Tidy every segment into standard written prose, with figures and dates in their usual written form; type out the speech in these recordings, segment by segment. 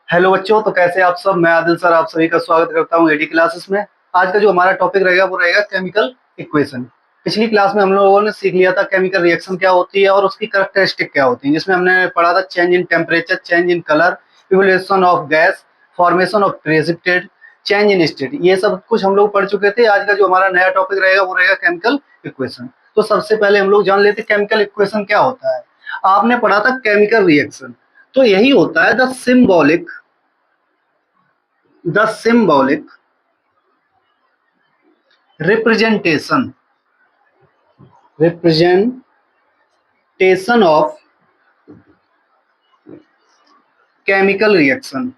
Hello बच्चों, तो कैसे आप सब। मैं आदिल सर आप सभी का स्वागत करता हूँ एडी क्लासेस में। आज का जो हमारा टॉपिक रहेगा वो रहेगा केमिकल इक्वेशन। पिछली क्लास में हम लोगों ने सीख लिया था केमिकल रिएक्शन क्या होती है और उसकी कैरेक्टरिस्टिक क्या होती है, जिसमें हमने पढ़ा था change in temperature, change in colour, evolution of gas, formation of precipitate, change in state. ये सब कुछ हम लोग पढ़ चुके थे। आज का जो हमारा नया टॉपिक रहेगा वो रहेगा केमिकल इक्वेशन। तो सबसे पहले हम लोग जान लेते केमिकल इक्वेशन क्या होता है। आपने पढ़ा था केमिकल रिएक्शन, तो यही होता है the symbolic representation of chemical reaction.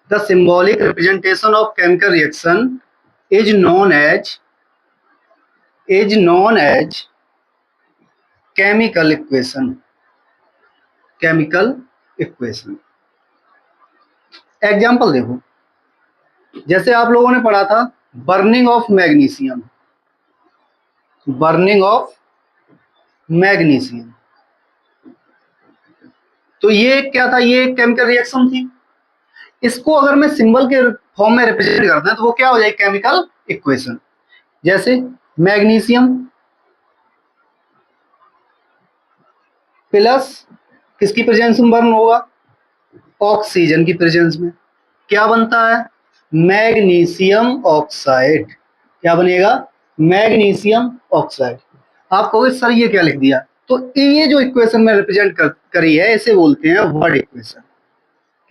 The symbolic representation of chemical reaction is known as chemical equation। Example देखो, जैसे आप लोगों ने पढ़ा था बर्निंग ऑफ मैग्नीशियम। तो ये क्या था, ये एक केमिकल रिएक्शन थी। इसको अगर मैं सिंबल के फॉर्म में रिप्रेजेंट करता है तो वो क्या हो जाएगी, केमिकल इक्वेशन। जैसे मैग्नीशियम प्लस किसकी प्रेजेंस में बर्न होगा, ऑक्सीजन की प्रेजेंस में, क्या बनता है, मैग्नीशियम ऑक्साइड। क्या बनेगा, मैग्नीशियम ऑक्साइड। आप कहोगे सर ये क्या लिख दिया, तो ये जो इक्वेशन में रिप्रेजेंट करी है इसे बोलते हैं वर्ड इक्वेशन।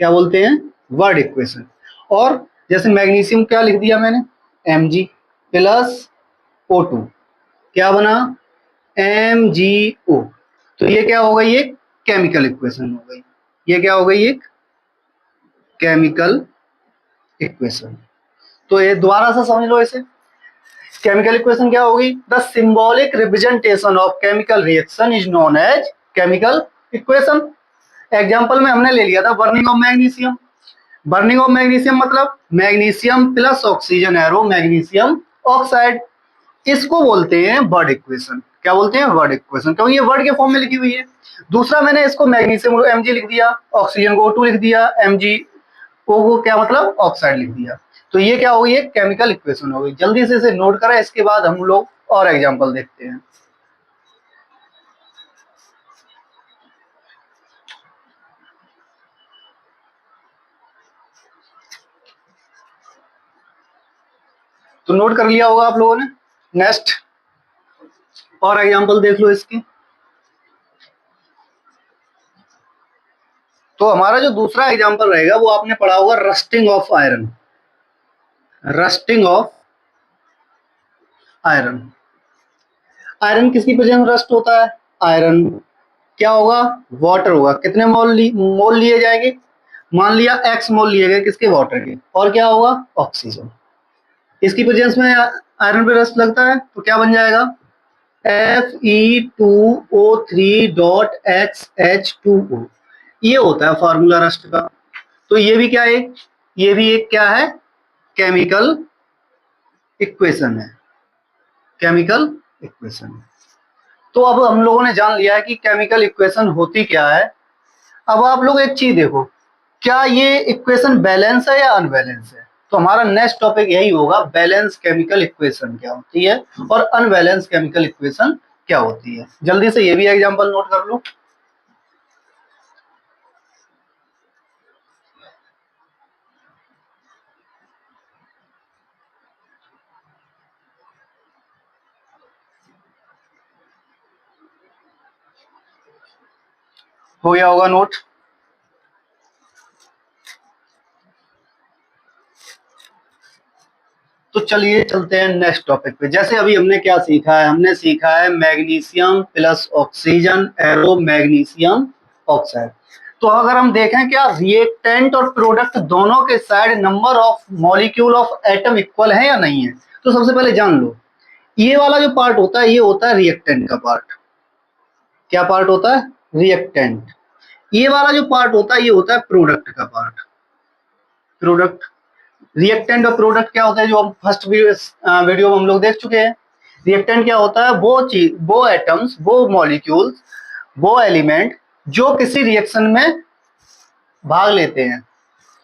क्या बोलते हैं, वर्ड इक्वेशन। और जैसे मैग्नीशियम क्या लिख दिया मैंने, Mg प्लस O2, क्या बना, MgO। तो ये क्या हो गई, एक केमिकल इक्वेशन हो गई। ये क्या हो गई, एक केमिकल इक्वेशन। तो ये दोबारा से समझ लो इसे। केमिकल इक्वेशन क्या होगी, the symbolic representation of chemical reaction is known as chemical equation. Example में हमने ले लिया था burning of magnesium. Burning of magnesium मतलब magnesium plus oxygen arrow magnesium oxide. इसको बोलते हैं वर्ड इक्वेशन। क्या बोलते हैं, वर्ड इक्वेशन, क्योंकि ये वर्ड के फॉर्म में लिखी हुई है। दूसरा मैंने इसको मैग्नीशियम को Mg लिख दिया, ऑक्सीजन को O2 लिख दिया, MgO को क्या मतलब ऑक्साइड लिख दिया। तो ये क्या हो गई, एक केमिकल इक्वेशन हो गई। जल्दी से इसे नोट करें, इसके बाद हम लोग और एग्जांपल देखते हैं। तो नोट कर लिया होगा आप लोगों ने। नेक्स्ट और एग्जांपल देख लो इसके। तो हमारा जो दूसरा एग्जांपल रहेगा वो आपने पढ़ा होगा rusting of iron. Rusting of iron, iron किसकी प्रेजेंस में रस्ट होता है, आयरन क्या होगा, वाटर होगा। कितने मोल लिए जाएंगे, मान लिया X मोल लिए गए किसके, वाटर के, और क्या होगा, ऑक्सीजन। इसकी प्रेजेंस में आयरन पे रस्ट लगता है तो क्या बन जाएगा, Fe2O3.XH2O। ये होता है फॉर्मूला रस्ट का। तो ये भी क्या है, ये भी एक क्या है, केमिकल इक्वेशन है। Chemical equation. तो अब हम लोगों ने जान लिया है कि केमिकल इक्वेशन होती क्या है। अब आप लोग एक चीज देखो, क्या ये इक्वेशन बैलेंस है या अनबैलेंस है। तो हमारा नेक्स्ट टॉपिक यही होगा, बैलेंस केमिकल इक्वेशन क्या होती है और अनबैलेंस केमिकल इक्वेशन क्या होती है। जल्दी से ये भी एग्जांपल नोट कर लो। हो गया होगा नोट। तो चलिए चलते हैं नेक्स्ट टॉपिक पे। जैसे अभी हमने क्या सीखा है, हमने सीखा है magnesium plus oxygen arrow magnesium oxide. तो अगर हम देखें क्या रिएक्टेंट और प्रोडक्ट दोनों के side number of molecule of atom equal है या नहीं है। तो सबसे पहले जान लो, ये वाला जो पार्ट होता है ये होता है रिएक्टेंट का पार्ट। क्या पार्ट होता है, रिएक्टेंट। ये वाला जो पार्ट होता है ये होता है प्रोडक्ट का पार्ट। प्रोडक्ट, रिएक्टेंट और प्रोडक्ट क्या होता है, जो हम फर्स्ट वीडियो में हम लोग देख चुके हैं। रिएक्टेंट क्या होता है? वो चीज, वो एटम्स, वो मॉलिक्यूल्स, वो एलिमेंट जो किसी रिएक्शन में भाग लेते हैं,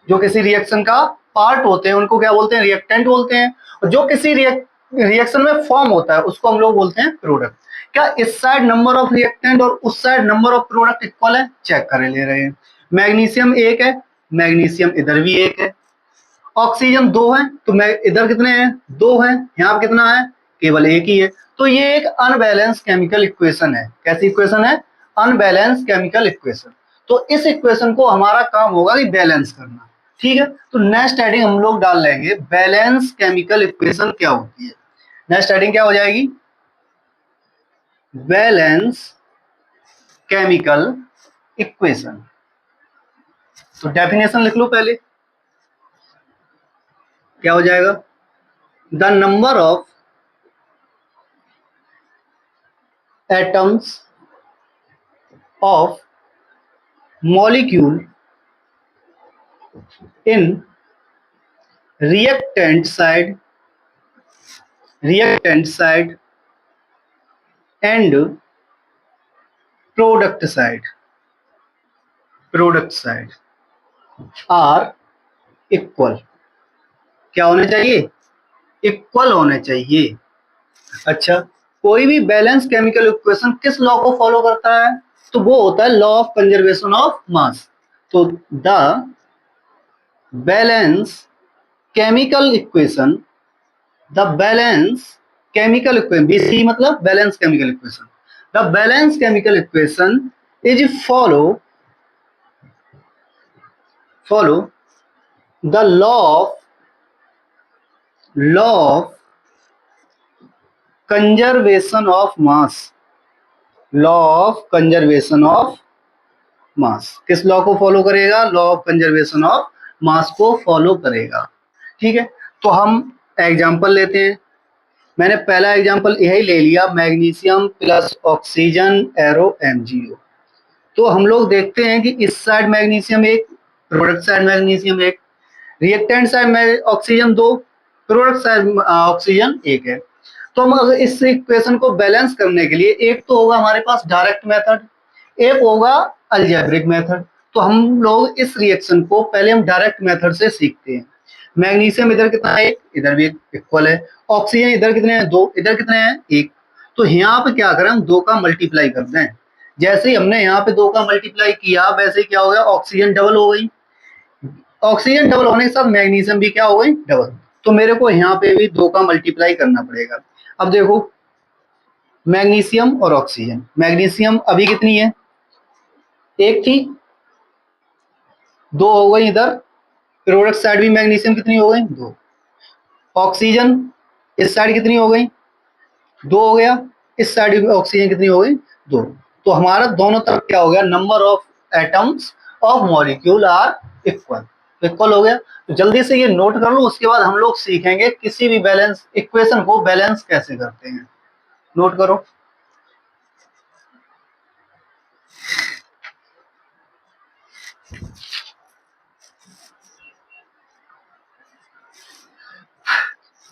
जो किसी रिएक्शन का पार्ट होते हैं, उनको क्या बोलते हैं? रिएक्टेंट बोलते हैं। और जो किसी रिएक्शन में फॉर्म होता है उसको हम लोग बोलते हैं प्रोडक्ट। क्या इस साइड नंबर ऑफ रिएक्टेंट और उस side number of product equal है? चेक कर ले रहे हैं। मैग्नीशियम एक है, मैग्नीशियम इधर भी एक है। ऑक्सीजन दो है, तो मैं इधर कितने हैं? दो है। यहाँ पे कितना है? केवल एक ही है। तो ये एक अनबैलेंस केमिकल इक्वेशन है। कैसी इक्वेशन है? Unbalance chemical equation. तो इस इक्वेशन को हमारा काम होगा कि बैलेंस करना। ठीक है, तो नेक्स्ट हेडिंग हम लोग डाल लेंगे बैलेंस केमिकल इक्वेशन क्या होती है। नेक्स्ट हेडिंग क्या हो जाएगी? Balance chemical equation. तो डेफिनेशन लिख लो पहले। क्या हो जाएगा? The number of atoms of molecule in reactant side and product side are equal। क्या होने चाहिए? इक्वल होने चाहिए। अच्छा, कोई भी बैलेंस केमिकल इक्वेशन किस लॉ को फॉलो करता है? तो वो होता है law of conservation of mass. तो the balance chemical equation, the balance chemical equation, BC मतलब balance chemical equation. The balance chemical equation is follow the law of conservation of mass। Law of conservation of mass किस law को follow करेगा? Law of conservation of mass को follow करेगा। ठीक है, तो हम एग्जांपल लेते हैं। मैंने पहला एग्जांपल यही ले लिया, magnesium plus oxygen arrow MgO। तो हम लोग देखते हैं कि इस साइड मैग्नीशियम एक, प्रोडक्ट साइड मैग्नीशियम एक, रिएक्टेंट साइड में ऑक्सीजन दो, प्रोडक्ट साइड ऑक्सीजन एक है। तो हम अगर इस इक्वेशन को बैलेंस करने के लिए, एक तो होगा हमारे पास डायरेक्ट मेथड, एक होगा अलजेब्रिक मेथड। तो हम लोग इस रिएक्शन को पहले हम डायरेक्ट मेथड से सीखते हैं। मैग्नीशियम इधर कितना है? एक, इधर भी इक्वल है। ऑक्सीजन इधर कितने हैं? दो, इधर कितने हैं? एक। तो यहाँ पे क्या करें? हम दो का मल्टीप्लाई कर दें। जैसे ही हमने यहाँ पे दो का मल्टीप्लाई किया, वैसे क्या हो गया? ऑक्सीजन डबल हो गई। ऑक्सीजन डबल होने के साथ मैग्नीशियम भी क्या हो गई? डबल। तो मेरे को यहाँ पे भी दो का मल्टीप्लाई करना पड़ेगा। अब देखो, मैग्नीशियम और ऑक्सीजन, मैग्नीशियम अभी कितनी है? एक थी, दो हो गई इधर। प्रोडक्ट साइड भी मैग्नीशियम कितनी हो गई? दो। ऑक्सीजन इस साइड कितनी हो गई? दो हो गया। इस साइड भी ऑक्सीजन कितनी हो गई? दो। तो हमारा दोनों तरफ क्या हो गया? Number of atoms of molecule are equal. Equal हो गया। तो जल्दी से ये नोट कर लो, उसके बाद हम लोग सीखेंगे किसी भी बैलेंस इक्वेशन को बैलेंस कैसे करते हैं। नोट करो।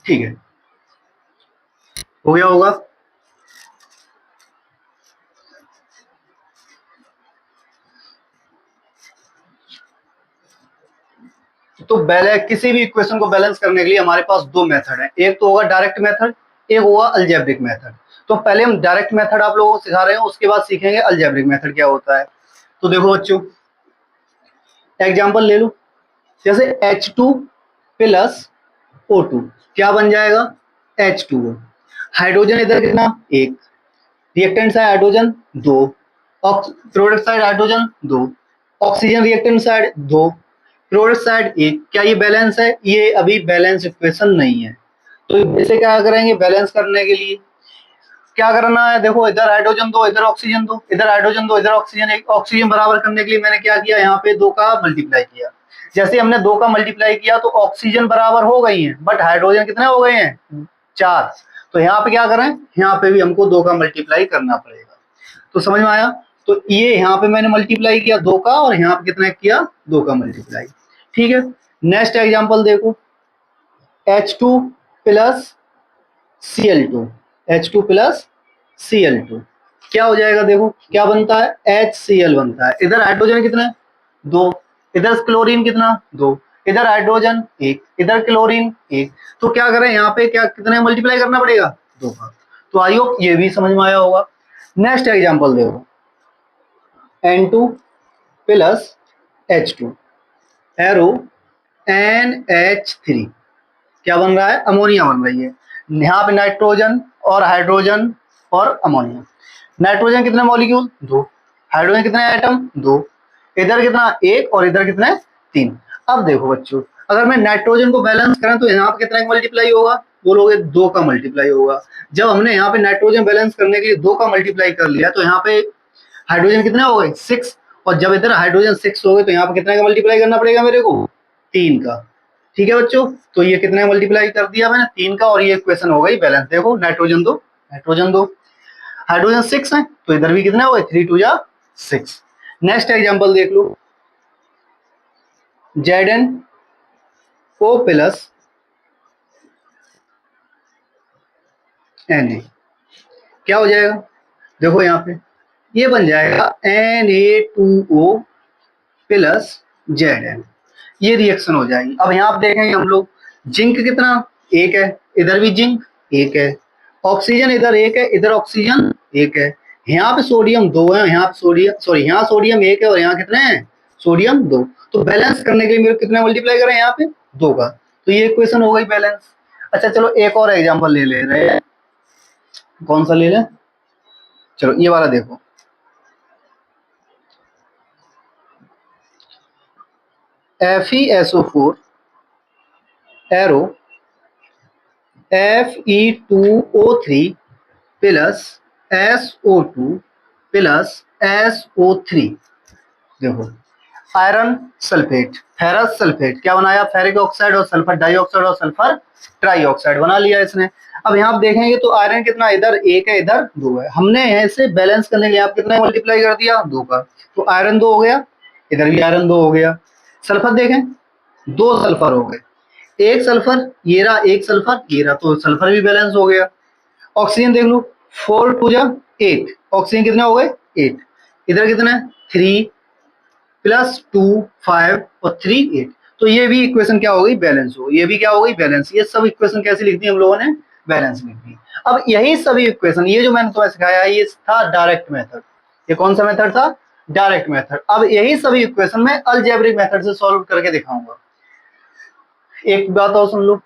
ठीक है, हो गया होगा। तो किसी भी इक्वेशन को बैलेंस करने के लिए हमारे पास दो मेथड है, एक तो होगा डायरेक्ट मेथड, एक होगा अलजेब्रिक मेथड। तो पहले हम डायरेक्ट मेथड आप लोगों को सिखा रहे हैं, उसके बाद सीखेंगे अलजेब्रिक मेथड क्या होता है। तो देखो बच्चों, एग्जांपल ले लो। जैसे H2 प्लस O2 क्या बन जाएगा? H2O। हाइड्रोजन इधर कितना? एक। रिएक्टेंट साइड हाइड्रोजन दो, प्रोडक्ट साइड हाइड्रोजन दो, ऑक्सीजन रिएक्टेंट साइड दो, प्रोडक्ट साइड एक। क्या ये बैलेंस है? ये अभी बैलेंस इक्वेशन नहीं है। तो इसे क्या करेंगे बैलेंस करने के लिए? क्या करना है? देखो, इधर हाइड्रोजन दो, इधर ऑक्सीजन दो, इधर हाइड्रोजन दो, इधर ऑक्सीजन एक। ऑक्सीजन बराबर करने के लिए मैंने क्या किया? यहाँ पे दो का मल्टीप्लाई किया। जैसे हमने दो का मल्टीप्लाई किया तो ऑक्सीजन बराबर हो गई है, बट हाइड्रोजन कितने हो गए हैं? चार। तो यहाँ पे क्या करें? यहाँ पे भी हमको दो का मल्टीप्लाई करना पड़ेगा। तो समझ में आया? तो ये यहाँ पे मैंने मल्टीप्लाई किया दो का, और यहाँ पे कितना किया? दो का मल्टीप्लाई। ठीक है, नेक्स्ट एग्जाम्पल देखो। H2 plus Cl2 H2 plus Cl2 क्या हो जाएगा, देखो क्या बनता है, HCl बनता है। इधर हाइड्रोजन कितने, दो, इधर क्लोरीन कितना, दो, इधर हाइड्रोजन एक, इधर क्लोरीन एक, तो क्या करें यहाँ पे, क्या कितने मल्टीप्लाई करना पड़ेगा, दो का। तो आई होप ये भी समझ में आया होगा। नेक्स्ट एग्जांपल देखो, N2 plus H2 arrow NH3 क्या बन रहा है, अमोनिया बन रही है। यहाँ पे नाइट्रोजन और हाइड्रोजन और अमोनिया। नाइट्रोजन कितने मॉलिक्यूल, दो, हाइड्रोजन कितने आइटम, दो, इधर कितना, एक, और इधर कितने, तीन। अब देखो बच्चों, अगर मैं नाइट्रोजन को बैलेंस करें तो यहाँ पे कितना का मल्टीप्लाई होगा, बोलोगे दो का मल्टीप्लाई होगा। जब हमने यहाँ पे नाइट्रोजन बैलेंस करने के लिए दो का मल्टीप्लाई कर लिया तो यहाँ पे हाइड्रोजन कितने हो गए, सिक्स, और जब इधर हाइड्रोजन सिक्स हो गए तो यहाँ पे कितने का मल्टीप्लाई करना पड़ेगा मेरे को, तीन का। ठीक है बच्चों, तो ये कितने मल्टीप्लाई कर दिया मैंने, तीन का, और ये इक्वेशन हो गई बैलेंस। देखो नाइट्रोजन दो, नाइट्रोजन दो, हाइड्रोजन सिक्स है तो इधर भी कितना हो गए, थ्री टू जा सिक्स। नेक्स्ट एग्जांपल देख लो, ZnO प्लस Na क्या हो जाएगा, देखो यहाँ पे ये बन जाएगा Na2O प्लस Zn, ये रिएक्शन हो जाएगी। अब यहाँ आप देखेंगे हम लोग, जिंक कितना, एक है, इधर भी जिंक एक है, ऑक्सीजन इधर एक है, इधर ऑक्सीजन एक है, यहाँ पे सोडियम दो है, यहाँ पे सोडियम, सॉरी यहाँ सोडियम एक है और यहाँ कितने हैं, सोडियम दो। तो बैलेंस करने के लिए मेरे कितने मल्टीप्लाई करें यहाँ पे, दो का, तो ये इक्वेशन हो गई बैलेंस। अच्छा चलो एक और एग्जांपल ले ले रहे हैं, कौन सा ले लें, चलो ये वाला देखो, FeSO4 arrow Fe2O3 plus SO2 plus SO3। देखो आयरन सल्फेट, फेरस सल्फेट क्या बनाया, फेरिक ऑक्साइड और सल्फर डाइऑक्साइड और सल्फर ट्राइऑक्साइड बना लिया इसने। अब यहाँ आप देखेंगे तो आयरन कितना, इधर एक है, इधर दो है, हमने ऐसे बैलेंस करने के लिए आप कितना मल्टीप्लाई कर दिया, दो का, तो आयरन दो हो गया, इधर भी आयरन दो हो गया। सल्फर देखें, दो सल्फर हो गए, एक सल्फर ये रहा, एक सल्फर ये रहा, तो सल्फर भी बैलेंस हो गया। ऑक्सीजन देख लो, फोर टू जा एट, ऑक्सीजन कितने हो गए, एट, इधर कितना, थ्री प्लस टू फाइव और थ्री एट, तो ये भी इक्वेशन क्या हो गई, बैलेंस हो, ये भी क्या हो गई, बैलेंस। ये सब इक्वेशन कैसे लिख दी हम लोगों ने, बैलेंस लिख दी। अब यही सभी इक्वेशन, ये जो मैंने तुम्हें सिखाया है ये था डायरेक्ट मेथड। ये कौन सा मेथड था, डायरेक्ट मेथड। अब यही सभी इक्वेशन मैं अलजेब्रिक मेथड से सॉल्व करके दिखाऊंगा। एक बात और सुन लो,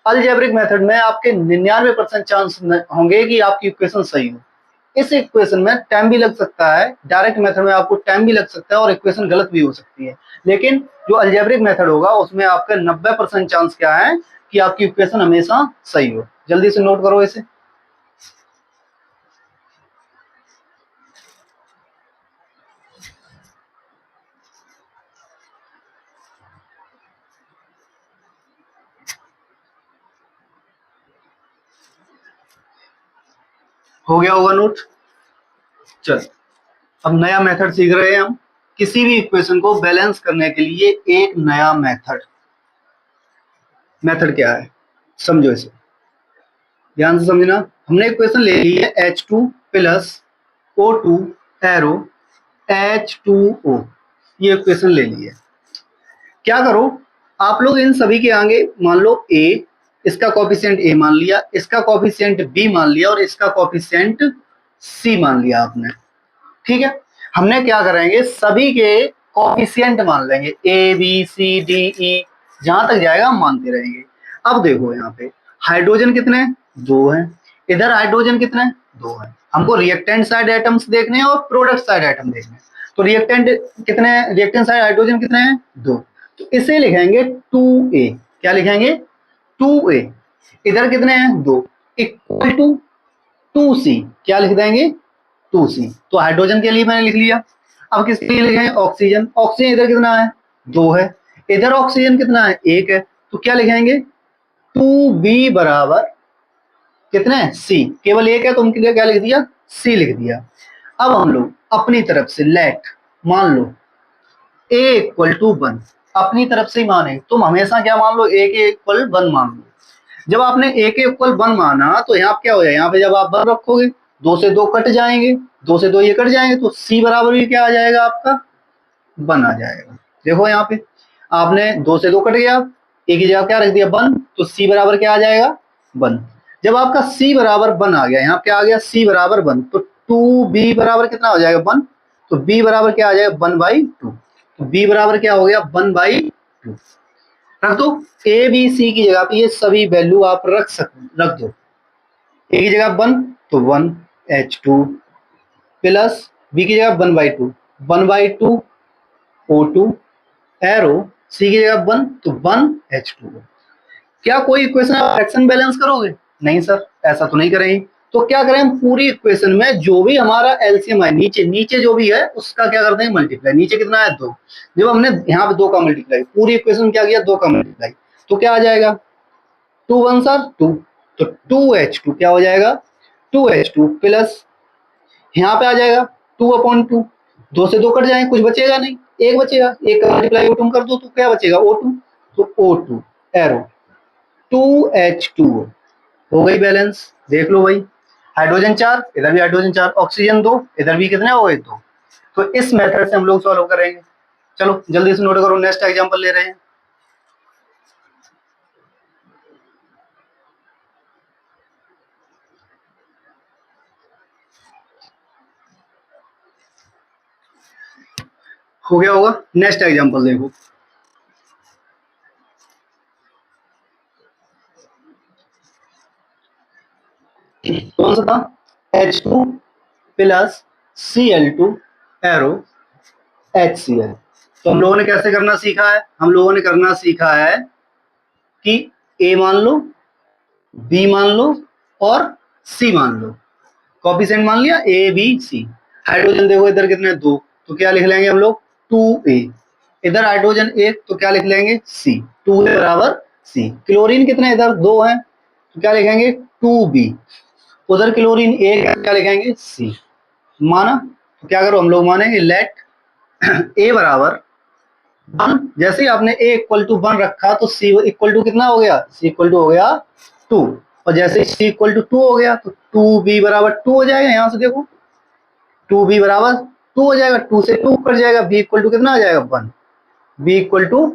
अलजेब्रिक मेथड में आपके 99% चांस होंगे कि आपकी इक्वेशन सही हो। इस इक्वेशन में टाइम भी लग सकता है, डायरेक्ट मेथड में आपको टाइम भी लग सकता है और इक्वेशन गलत भी हो सकती है, लेकिन जो अलजेब्रिक मेथड होगा उसमें आपका 90% चांस क्या है कि आपकी इक्वेशन हमेशा सही हो। जल्दी से नोट करो इसे। हो गया होगा नोट। चल अब नया मेथड सीख रहे हैं हम, किसी भी इक्वेशन को बैलेंस करने के लिए एक नया मेथड। मेथड क्या है समझो इसे, ध्यान से समझना। हमने इक्वेशन ले ली है H2 plus O2 arrow H2O, ये इक्वेशन ले ली है। क्या करो आप लोग, इन सभी के आगे मान लो A, इसका कोफिशिएंट A मान लिया, इसका कोफिशिएंट B मान लिया और इसका कोफिशिएंट C मान लिया आपने। ठीक है, हमने क्या करेंगे, सभी के कोफिशिएंट मान लेंगे, A B C D E जहां तक जाएगा हम मानते रहेंगे। अब देखो यहाँ पे हाइड्रोजन कितने हैं, दो हैं, इधर हाइड्रोजन कितने हैं, दो हैं। हमको रिएक्टेंट साइड एटम्स देखने हैं और प्रोडक्ट साइड एटम देखने हैं। तो रिएक्टेंट कितने हैं, रिएक्टेंट साइड हाइड्रोजन कितने हैं, दो, तो इसे लिखेंगे 2A। क्या लिखेंगे, 2A। इधर कितने हैं, दो, इक्वल टू 2C, क्या लिख देंगे, 2C। तो हाइड्रोजन के लिए मैंने लिख लिया। अब किसके लिए लिखें, ऑक्सीजन। ऑक्सीजन इधर कितना है, दो है, इधर ऑक्सीजन कितना है, एक है, तो क्या लिखेंगे, 2B बराबर कितने, C। केवल एक है तो उनके लिए क्या लिख दिया, C लिख दिया। अब हम लोग अपनी तरफ से लेट मान लो A इक्वल टू 1, अपनी तरफ से ही माने, तुम हमेशा क्या मान लो, A के इक्वल 1 मान लो। जब आपने ए के इक्वल 1 माना तो यहाँ क्या हो जाएगा, यहाँ पे जब आप 1 रखोगे 2 से 2 कट जाएंगे, 2 से 2 ये कट जाएंगे, तो सी बराबर भी क्या आ जाएगा आपका 1 आ जाएगा। देखो यहाँ पे आपने 2 से 2 कट गया, ए की जगह क्या रख दिया 1, तो सी बराबर क्या आ जाएगा 1। जब आपका सी बराबर 1 आ गया, यहाँ क्या आ गया सी बराबर 1, तो 2b बराबर कितना हो जाएगा 1, तो b बराबर क्या आ जाएगा 1/2, तो b बराबर क्या हो गया 1/2। रख दो ए बी सी की जगह पे ये सभी वैल्यू आप रख दो। ए की जगह 1 तो 1H2 प्लस बी की जगह 1/2, 1/2 O2 एरो, सी की जगह 1 तो 1H2। क्या कोई इक्वेशन आप फ्रैक्शन बैलेंस करोगे? नहीं सर, ऐसा तो नहीं करेंगे। तो क्या करें हम, पूरी इक्वेशन में जो भी हमारा एलसीएम है, नीचे नीचे जो भी है उसका क्या करते हैं मल्टीप्लाई। नीचे कितना है 2, जब हमने यहाँ पे 2 का मल्टीप्लाई, पूरी इक्वेशन क्या किया 2 का मल्टीप्लाई, तो क्या आ जाएगा 2 1 सर 2, तो 2H2 क्या हो जाएगा 2H2 प्लस यहाँ पे आ जाएगा 2/2, 2 से 2 कट जाएंगे, कुछ बचेगा नहीं, एक बचेगा, एक का मल्टीप्लाई O2 कर दो तो क्या बचेगा O2, तो O2 एरो 2H2 हो गई बैलेंस। देख लो भाई, हाइड्रोजन 4 इधर भी हाइड्रोजन 4, ऑक्सीजन 2 इधर भी कितने हो गए 2। तो इस मेथड से हम लोग सॉल्व करेंगे। चलो जल्दी से नोट करो, नेक्स्ट एग्जांपल ले रहे हैं। हो गया होगा, नेक्स्ट एग्जांपल देखो। कौन सा था H2 plus Cl2 arrow HCl। तो हम लोगों ने कैसे करना सीखा है, हम लोगों ने करना सीखा है कि ए मान लो, बी मान लो और सी मान लो, कॉफिशिएंट मान लिया ए बी सी। हाइड्रोजन देखो इधर कितने 2, तो क्या लिख लेंगे हम लोग 2a, इधर हाइड्रोजन 1 तो क्या लिख लेंगे C, 2a बराबर C। क्लोरीन कितने इधर 2 हैं तो क्या लिखेंगे 2b, उधर क्लोरीन 1 है क्या लिखेंगे C। माना, तो क्या करो हम लोग मानेंगे लेट ए बराबर 1, जैसे ही आपने ए इक्वल टू 1 रखा तो सी इक्वल टू कितना हो गया, सी इक्वल टू हो गया 2, और जैसे ही सी इक्वल टू 2 हो गया तो 2b बराबर 2 हो जाएगा। यहां से देखो 2b बराबर 2 हो जाएगा, 2 से 2 कट जाएगा, b इक्वल टू कितना आ जाएगा 1, b इक्वल टू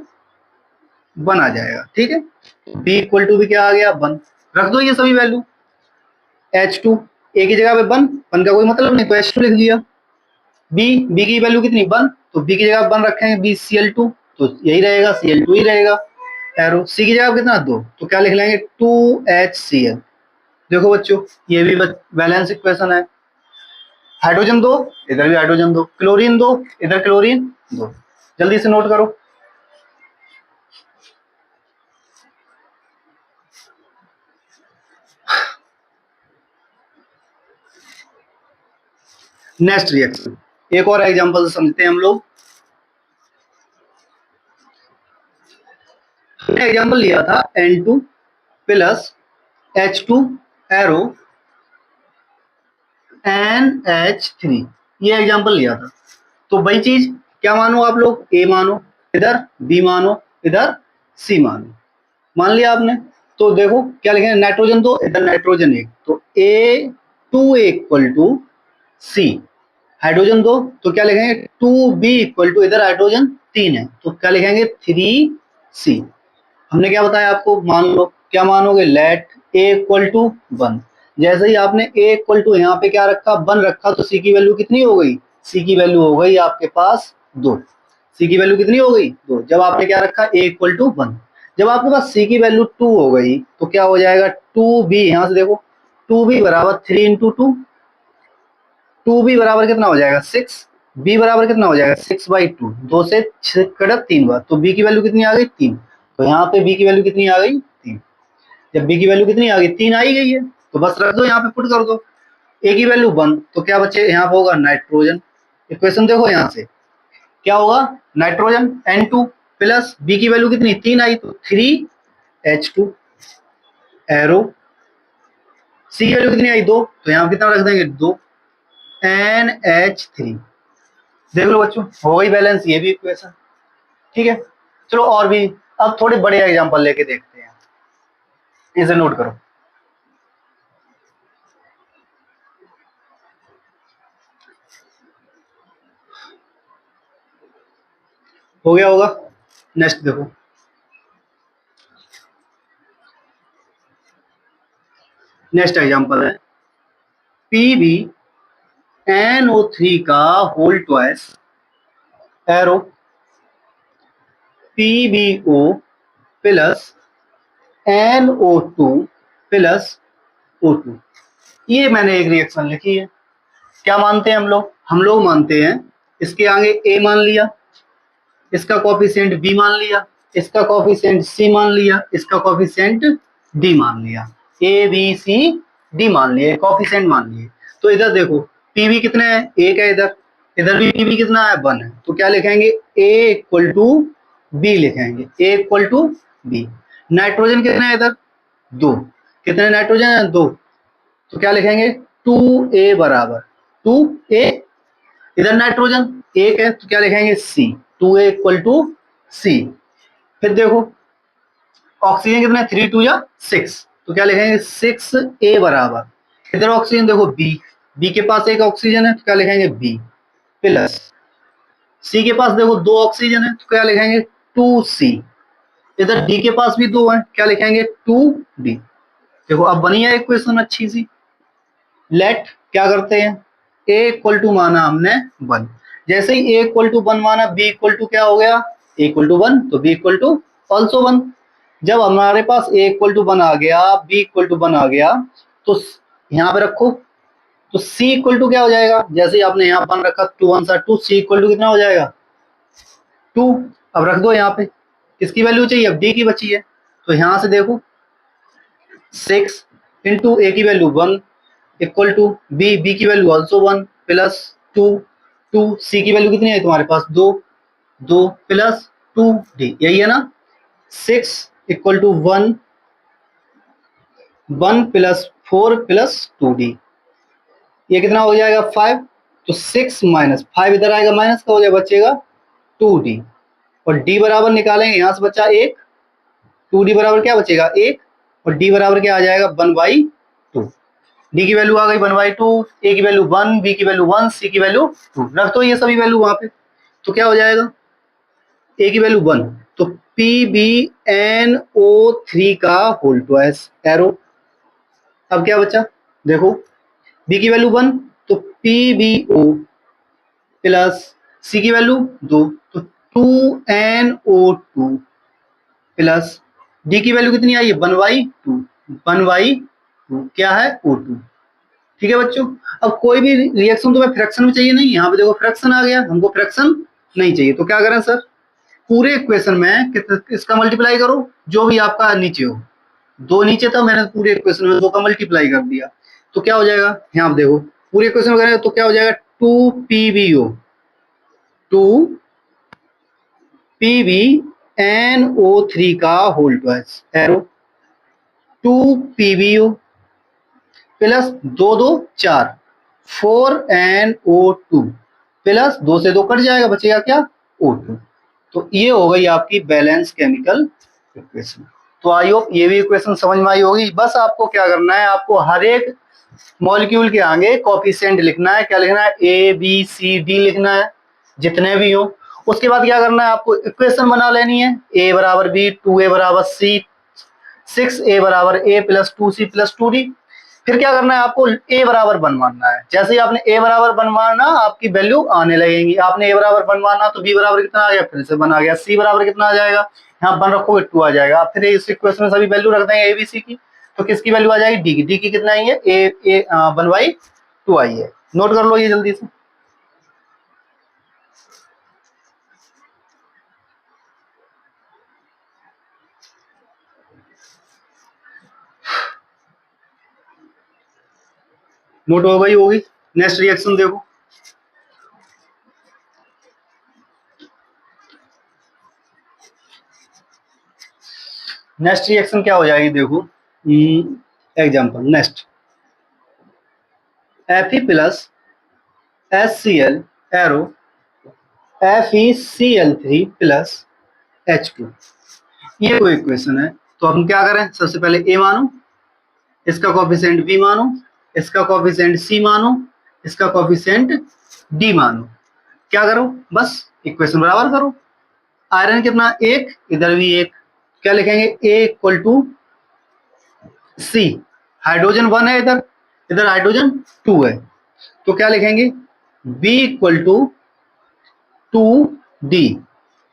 1 आ जाएगा। ठीक है, b इक्वल टू भी क्या आ गया 1, रख दो ये सभी वैल्यू। H2 ए की जगह पे 1, 1 का कोई मतलब नहीं तो H2 लिख दिया। बी की वैल्यू कितनी 1, तो बी की जगह 1 रखेंगे BCl2, तो यही रहेगा Cl2 ही रहेगा। एरो सी की जगह कितना 2, तो क्या लिख लेंगे 2HCl। देखो बच्चों ये भी बैलेंस इक्वेशन है, हाइड्रोजन 2 इधर भी हाइड्रोजन 2, क्लोरीन 2 इधर क्लोरीन 2। जल्दी से नोट करो। नेक्स्ट रिएक्शन, एक और एग्जांपल से समझते हैं हम लोग। हमने एग्जांपल लिया था N2 plus H2 arrow NH3, ये एग्जांपल लिया था। तो वही चीज क्या मानो आप लोग, ए मानो इधर, बी मानो इधर, सी मानो, मान लिया आपने। तो देखो क्या लिखेंगे नाइट्रोजन 2 इधर नाइट्रोजन 1, तो A2 equal to C. Hydrogen 2 तो क्या लिखेंगे 2b इक्वल टू इधर हाइड्रोजन 3 है तो क्या लिखेंगे 3c। हमने क्या बताया आपको, मान लो क्या मानोगे लेट a इक्वल टू 1, जैसे ही आपने a इक्वल टू यहाँ पे क्या रखा 1 रखा तो c की वैल्यू कितनी हो गई, c की वैल्यू हो गई आपके पास 2। c की वैल्यू कितनी हो गई 2, जब आपने क्या रखा a इक्वल टू 1। जब आपके पास c की वैल्यू 2 हो गई तो क्या हो जाएगा 2b, यहाँ से देखो 2b बराबर 3 इंटू 2, 2b बराबर कितना हो जाएगा 6, b बराबर कितना हो जाएगा 6/2, 2 से 6 कटक 3 बार, तो b की वैल्यू कितनी आ गई 3। तो यहाँ पे b की वैल्यू कितनी आ गई 3। जब b की वैल्यू कितनी आ गई 3 आ ही गई है तो बस रख दो यहाँ पे पुट कर दो। a की वैल्यू 1 तो क्या बचे यहाँ पे होगा नाइट्रोजन। इक्वेशन देखो यहाँ से क्या होगा नाइट्रोजन N2 प्लस b की वैल्यू कितनी 3 आई तो 3H2 एरो, c की वैल्यू कितनी आई 2 तो यहाँ कितना रख देंगे 2 NH3। देख लो बच्चों हो गई बैलेंस ये भी इक्वेशन। ठीक है, चलो और भी अब थोड़े बड़े एग्जांपल लेके देखते हैं। इसे नोट करो। हो गया होगा। नेक्स्ट देखो, नेक्स्ट एग्जांपल है PbNO3 का whole twice arrow PbO plus NO2 plus O2। ये मैंने एक रिएक्शन लिखी है। क्या मानते हैं हम लोग मानते हैं इसके आगे A मान लिया, इसका कोफिशिएंट B मान लिया, इसका कोफिशिएंट C मान लिया, इसका कोफिशिएंट D मान लिया। A B C D मान लिए, कोफिशिएंट मान लिए। तो इधर देखो पीवी कितने हैं, एक है इधर, इधर भी पीवी कितना है, 1 है। तो क्या लिखेंगे, A इक्वल टू बी लिखेंगे, A इक्वल टू बी। नाइट्रोजन कितने हैं इधर, 2। कितने नाइट्रोजन है, 2। तो क्या लिखेंगे 2A बराबर 2A। इधर नाइट्रोजन एक है तो क्या लिखेंगे C, 2A equal to C। फिर देखो ऑक्सीजन कितना, 3 2 या 6, तो क्या लिखेंगे 6A बराबर। इधर ऑक्सीजन देखो B के पास एक ऑक्सीजन है तो क्या लिखेंगे B प्लस C के पास देखो 2 ऑक्सीजन है तो क्या लिखेंगे 2C। इधर D के पास भी 2 है, क्या लिखेंगे 2D। देखो अब बनी है इक्वेशन अच्छी सी। लेट क्या करते हैं, A इक्वल टू माना हमने 1, जैसे ही A इक्वल टू 1 माना B इक्वल टू क्या हो गया, A इक्वल टू 1 तो B इक्वल टू ऑल्सो 1। जब हमारे पास A इक्वल टू 1 आ गया, B इक्वल टू 1 आ गया, तो यहाँ पे रखो, तो C इक्वल टू क्या हो जाएगा, जैसे ही आपने यहाँ 1 रखा 2 1 सा 2, C इक्वल टू कितना हो जाएगा 2। अब रख दो यहाँ पे, किसकी वैल्यू चाहिए, अब D की बची है। तो यहाँ से देखो 6 इंटू A की वैल्यू 1 इक्वल टू बी की वैल्यू ऑल्सो 1 प्लस 2 सी की वैल्यू कितनी है तुम्हारे पास 2 प्लस 2D, यही है ना। 6 equal to 1 plus 4 plus 2D, ये कितना हो जाएगा 5। तो 6 माइनस 5 इधर आएगा, माइनस का हो जाएगा, बचेगा 2D। और D बराबर निकालेंगे, यहां से बचा 1, 2D बराबर क्या बचेगा 1, और D बराबर क्या आ जाएगा 1/2। डी की वैल्यू आ गई 1/2, ए की वैल्यू 1, बी की वैल्यू 1, सी की वैल्यू 2। रख दो ये सभी वैल्यू वहां पे, तो क्या हो जाएगा, ए की वैल्यू 1, तो PbNO3 का होल ट्वाइस एरो। अब क्या बचा देखो, बी की वैल्यू 1 तो PbO प्लस सी की वैल्यू 2 तो 2NO2 प्लस डी की वैल्यू कितनी आई है 1/2, 1/2 क्या है O2। ठीक है बच्चों। अब कोई भी रिएक्शन तुम्हें फ्रैक्शन में चाहिए नहीं, यहाँ पे देखो फ्रैक्शन आ गया, हमको फ्रैक्शन नहीं चाहिए, तो क्या करें सर, पूरे इक्वेशन में इसका मल्टीप्लाई करो, जो भी आपका नीचे हो। 2 नीचे था, मैंने पूरे इक्वेशन में 2 का मल्टीप्लाई कर दिया, तो क्या हो जाएगा, यहाँ आप देखो पूरे इक्वेशन में करें तो क्या हो जाएगा 2PbO 2PbNO3 का whole twice arrow 2PbO plus 2 2 4 4NO2 plus 2 से 2 कट जाएगा, बचेगा क्या O2। तो ये हो गई आपकी बैलेंस केमिकल इक्वेशन। तो आई होप ये भी इक्वेशन समझ में आई होगी। बस आपको क्या करना है, आपको हर एक मॉलिक्यूल के आगे कोफिशिएंट लिखना है। क्या लिखना है, A B C D लिखना है, जितने भी हो। उसके बाद क्या करना है, आपको इक्वेशन बना लेनी है, A बराबर B, 2A बराबर C, 6A बराबर A plus 2C plus 2D। फिर क्या करना है, आपको A बराबर 1 मानना है। जैसे ही आपने A बराबर 1 माना, आपकी वैल्यू आने लगेंगी। आपने A बराबर 1 माना तो B बराबर कितना आ गया, फिर से 1 आ गया। C बराबर कितना आ जाएगा, यहाँ 1 रखोगे 2 आ जाएगा। फिर इस इक्वेशन में सभी वैल्यू रख देंगे ABC की, तो किसकी वैल्यू आ जाएगी, D की कितना आई है, 1/2 आई है। नोट कर लो ये जल्दी से। नोट हो गई होगी। नेक्स्ट रिएक्शन देखो, नेक्स्ट रिएक्शन क्या हो जाएगी देखो, example next Fe plus HCl arrow FeCl3 plus H2, ये कोई इक्वेशन है। तो हम क्या करें, सबसे पहले ए मानो, इसका कोफिशिएंट बी मानो, इसका कोफिशिएंट सी मानो, इसका कोफिशिएंट डी मानो। क्या करो, बस इक्वेशन बराबर करो। आयरन कितना, एक, इधर भी एक, क्या लिखेंगे, ए इक्वल टू सी, हाइड्रोजन 1 है इधर, इधर हाइड्रोजन 2 है, तो क्या लिखेंगे, B equal to 2d।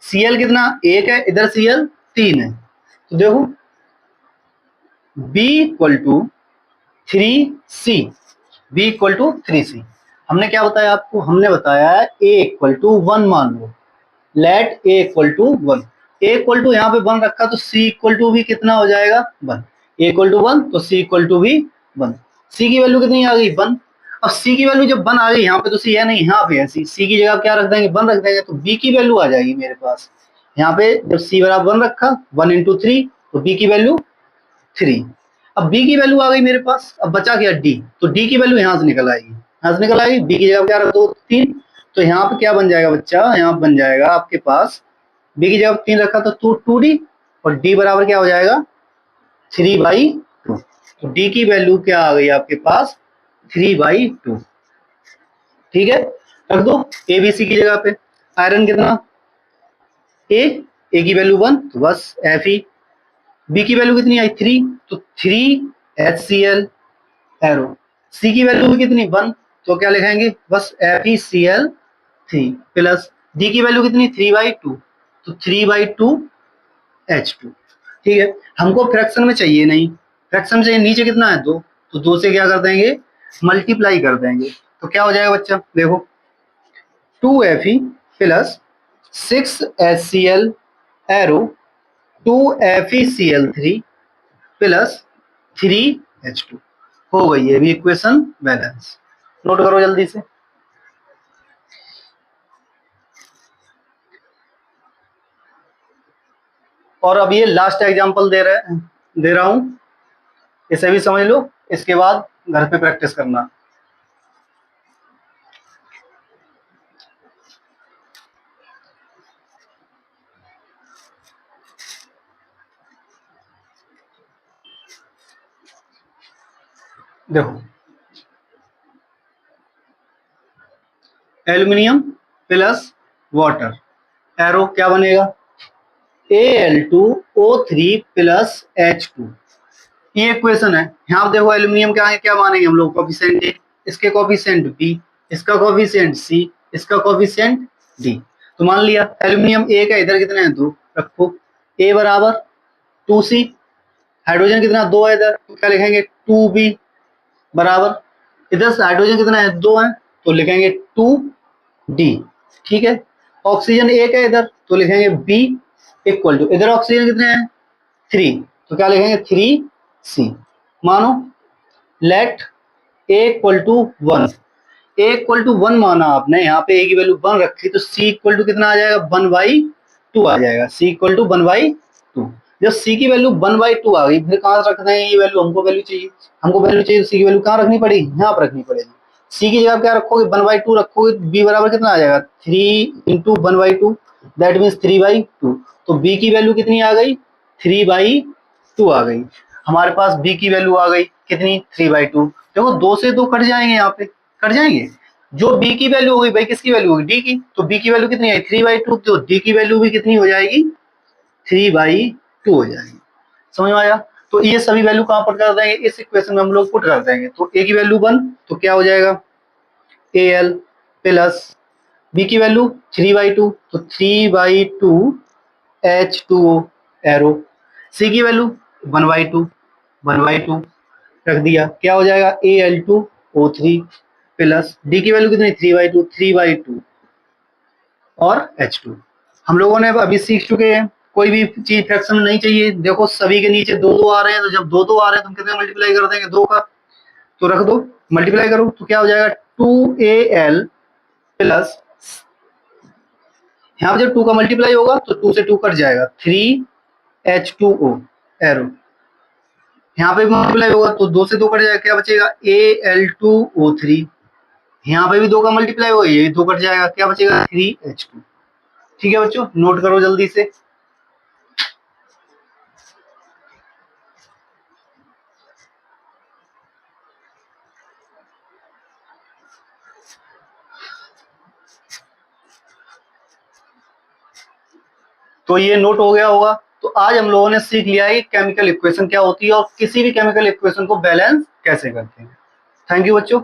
Cl कितना, एक है, इधर Cl 3 है, तो देखो B equal to 3C, B equal to 3C। हमने क्या बताया आपको, हमने बताया A इक्वल टू 1 मान लो, let A equal to 1। A equal to यहाँ पे 1 रखा तो C इक्वल टू भी कितना हो जाएगा, 1। A इक्वल टू 1 तो C इक्वल टू भी 1। C की वैल्यू कितनी आ गई, 1। अब C की वैल्यू जब 1 आ गई, यहाँ पे तो C है नहीं, यहाँ पे है C, C की जगह क्या रख देंगे, 1 रख देंगे, तो B की वैल्यू आ जाएगी मेरे पास। यहाँ पे जब C बराबर 1 रखा, 1 इंटू 3, तो B की वैल्यू 3। अब B की वैल्यू आ गई मेरे पास, अब बचा क्या D, तो D की वैल्यू यहाँ से निकल आएगी, यहाँ से निकल आएगी, B की जगह क्या रख दो, 3, तो यहाँ पे क्या बन जाएगा बच्चा, यहाँ बन जाएगा आपके पास, B की जगह 3 रखा तो 2D, और D बराबर क्या हो जाएगा, 3/2। तो D की वैल्यू क्या आ गई आपके पास, 3/2। ठीक है, रख दो ABC की जगह पे। आयरन कितना, A की वैल्यू 1, तो बस Fe। B की वैल्यू कितनी आई, 3, तो 3HCl एरो। C की वैल्यू भी कितनी, 1, तो क्या लिखेंगे, बस FeCl3 प्लस D की वैल्यू कितनी, 3/2, तो 3/2H2। ठीक है, हमको फ्रैक्शन में चाहिए नहीं, फ्रैक्शन में चाहिए नीचे कितना है, 2, तो 2 से क्या कर देंगे, मल्टीप्लाई कर देंगे, तो क्या हो जाएगा बच्चा, देखो 2Fe plus 6HCl arrow 2FeCl3 plus 3H2। हो गई है भी इक्वेशन बैलेंस। नोट करो जल्दी से। और अब ये लास्ट एग्जांपल दे रहा हूं, इसे भी समझ लो, इसके बाद घर पे प्रैक्टिस करना। देखो, एल्यूमिनियम प्लस वाटर, एरो क्या बनेगा, Al2O3 प्लस H2। ये इक्वेशन है। यहाँ देखो एल्यूमिनियम क्या है, क्या मानेंगे हम लोग, कोफिशिएंट ए, इसके कोफिशिएंट बी, इसका कोफिशिएंट सी, इसका कोफिशिएंट डी। तो मान लिया एल्यूमिनियम ए का, इधर कितने हैं, 2 रखो, ए बराबर 2C, हाइड्रोजन कितना, 2 है इधर, तो क्या लिखेंगे, 2B बराबर, इधर से हाइड्रोजन कितना है, 2 है, तो लिखेंगे 2D। ठीक है, ऑक्सीजन एक है इधर, तो लिखेंगे B इक्वल टू, इधर ऑक्सीजन कितने हैं, 3, तो क्या लिखेंगे, 3C। मानो let A equal to 1, A equal to 1 माना आपने, यहाँ पे A की वैल्यू 1 रखी, तो C इक्वल टू कितना आ जाएगा, 1/2 आ जाएगा, C इक्वल टू 1/2। जब C की वैल्यू 1/2 आ गई, फिर कहाँ रखना है ये वैल्यू, हमको वैल्यू चाहिए, तो C की वैल्यू कहाँ रखनी पड़ेगी, यहाँ पर रखनी पड़ेगी। C की जगह क्या रखोगे, 1/2 रखोगे, B बराबर कितना आ जाएगा, 3 इंटू 1/2, दैट मीन्स 3/2। तो B की वैल्यू कितनी आ गई, 3/2 आ गई। हमारे पास B की वैल्यू आ गई कितनी, 3/2। देखो 2 से 2 कट जाएंगे, यहाँ पे कट जाएंगे, जो B की वैल्यू होगी भाई किसकी वैल्यू होगी, D की, तो B की वैल्यू कितनी आई, 3/2, तो D की वैल्यू भी कितनी हो जाएगी, 3/2 हो जाएगी। समझ में आया, तो ये सभी वैल्यू कहाँ पुट कर देंगे, इस इक्वेशन में हम लोग पुट कर देंगे। तो A की वैल्यू 1, तो क्या हो जाएगा, Al प्लस B की वैल्यू 3/2, तो 3/2 H2O एरो। C की वैल्यू 1/2 रख दिया, क्या हो जाएगा, Al2O3 प्लस D की वैल्यू कितनी, 3/2 और H2। हम लोगों ने अभी सीख चुके हैं, कोई भी चीज फ्रैक्शन में नहीं चाहिए। देखो सभी के नीचे 2 आ रहे हैं, तो जब 2 आ रहे हैं तो हम कितने मल्टीप्लाई कर देंगे, 2 का, तो रख दो, मल्टीप्लाई करो, तो क्या हो जाएगा, 2Al प्लस, यहाँ पे जब 2 का मल्टीप्लाई होगा तो 2 से 2 कट जाएगा, 3H2O एरो, यहाँ पे भी मल्टीप्लाई होगा तो 2 से 2 कट जाएगा, क्या बचेगा, Al2O3, यहाँ पे भी 2 का मल्टीप्लाई होगा, ये भी 2 कट जाएगा, क्या बचेगा, 3H2। ठीक है बच्चों, नोट करो जल्दी से। तो ये नोट हो गया होगा। तो आज हम लोगों ने सीख लिया है कि केमिकल इक्वेशन क्या होती है और किसी भी केमिकल इक्वेशन को बैलेंस कैसे करते हैं। थैंक यू बच्चों।